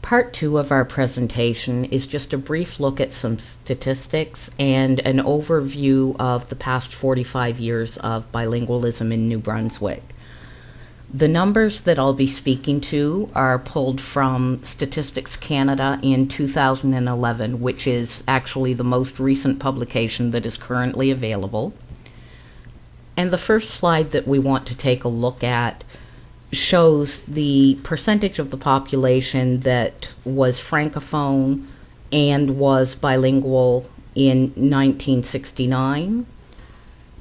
Part 2 of our presentation is just a brief look at some statistics and an overview of the past 45 years of bilingualism in New Brunswick. The numbers that I'll be speaking to are pulled from Statistics Canada in 2011, which is actually the most recent publication that is currently available. And the first slide that we want to take a look at shows the percentage of the population that was francophone and was bilingual in 1969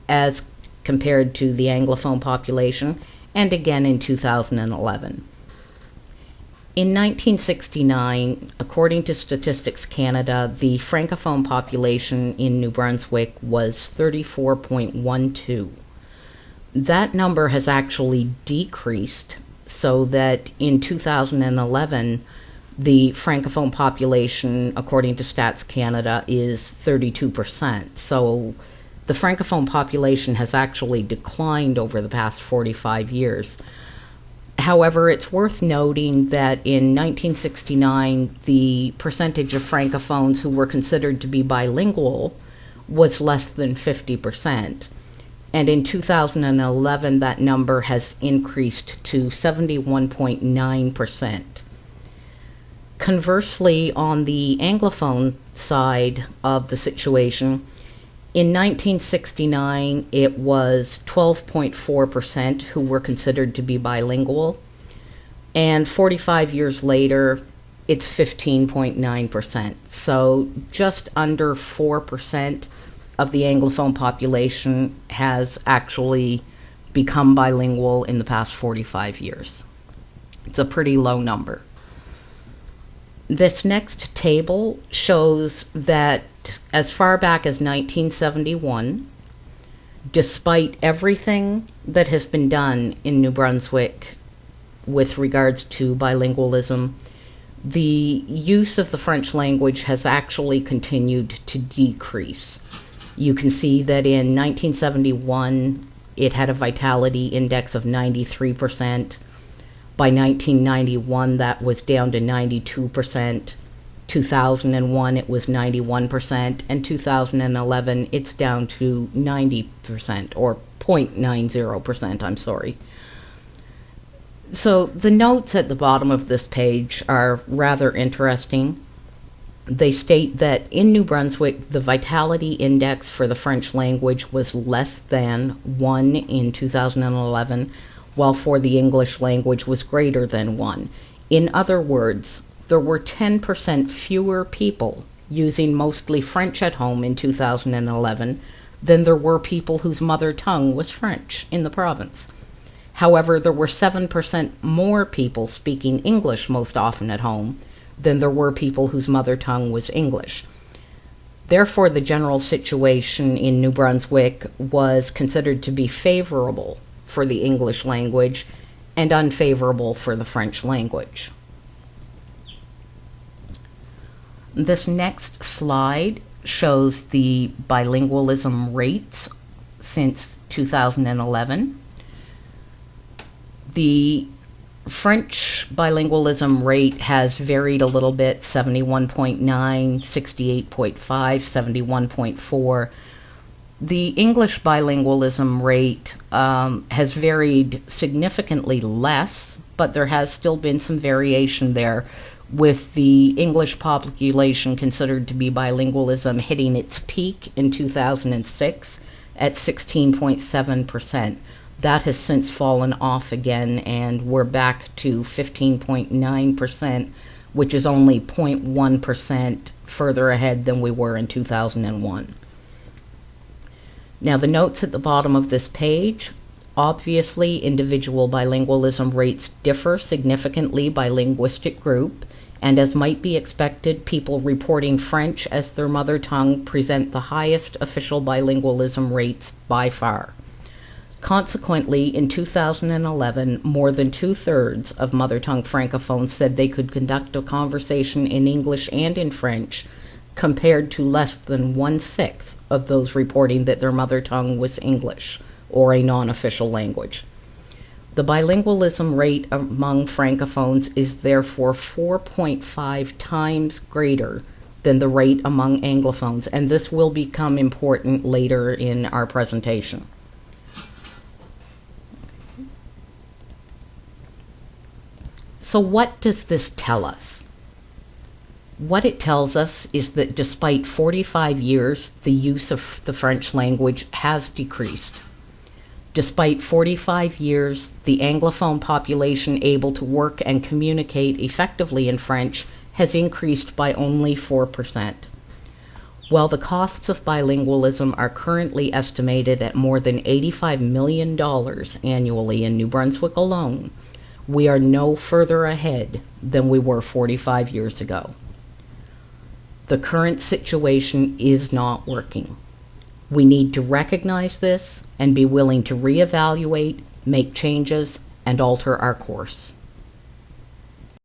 as compared to the anglophone population, and again in 2011. In 1969, according to Statistics Canada, the francophone population in New Brunswick was 34.12. That number has actually decreased so that in 2011, the francophone population, according to Stats Canada, is 32%. So the francophone population has actually declined over the past 45 years. However, it's worth noting that in 1969, the percentage of francophones who were considered to be bilingual was less than 50%. And in 2011, that number has increased to 71.9%. Conversely, on the Anglophone side of the situation, in 1969, it was 12.4% who were considered to be bilingual, and 45 years later, it's 15.9%. So just under 4% of the Anglophone population has actually become bilingual in the past 45 years. It's a pretty low number. This next table shows that as far back as 1971, despite everything that has been done in New Brunswick with regards to bilingualism, the use of the French language has actually continued to decrease. You can see that in 1971, it had a vitality index of 93%. By 1991, that was down to 92%. 2001, it was 91%. And 2011, it's down to 90%, or 0.90%, I'm sorry. So the notes at the bottom of this page are rather interesting. They state that in New Brunswick, the vitality index for the French language was less than 1 in 2011, while for the English language was greater than 1. In other words, there were 10% fewer people using mostly French at home in 2011 than there were people whose mother tongue was French in the province. However, there were 7% more people speaking English most often at home than there were people whose mother tongue was English. Therefore, the general situation in New Brunswick was considered to be favorable for the English language and unfavorable for the French language. This next slide shows the bilingualism rates since 2011. The French bilingualism rate has varied a little bit, 71.9, 68.5, 71.4. The English bilingualism rate has varied significantly less, but there has still been some variation there, with the English population considered to be bilingualism hitting its peak in 2006 at 16.7%. That has since fallen off again, and we're back to 15.9%, which is only 0.1% further ahead than we were in 2001. Now, the notes at the bottom of this page, obviously individual bilingualism rates differ significantly by linguistic group, and as might be expected, people reporting French as their mother tongue present the highest official bilingualism rates by far. Consequently, in 2011, more than 2/3 of mother tongue francophones said they could conduct a conversation in English and in French, compared to less than 1/6 of those reporting that their mother tongue was English, or a non-official language. The bilingualism rate among Francophones is therefore 4.5 times greater than the rate among Anglophones, and this will become important later in our presentation. So what does this tell us? What it tells us is that despite 45 years, the use of the French language has decreased. Despite 45 years, the Anglophone population able to work and communicate effectively in French has increased by only 4%. While the costs of bilingualism are currently estimated at more than $85 million annually in New Brunswick alone, we are no further ahead than we were 45 years ago. The current situation is not working. We need to recognize this and be willing to reevaluate, make changes, and alter our course.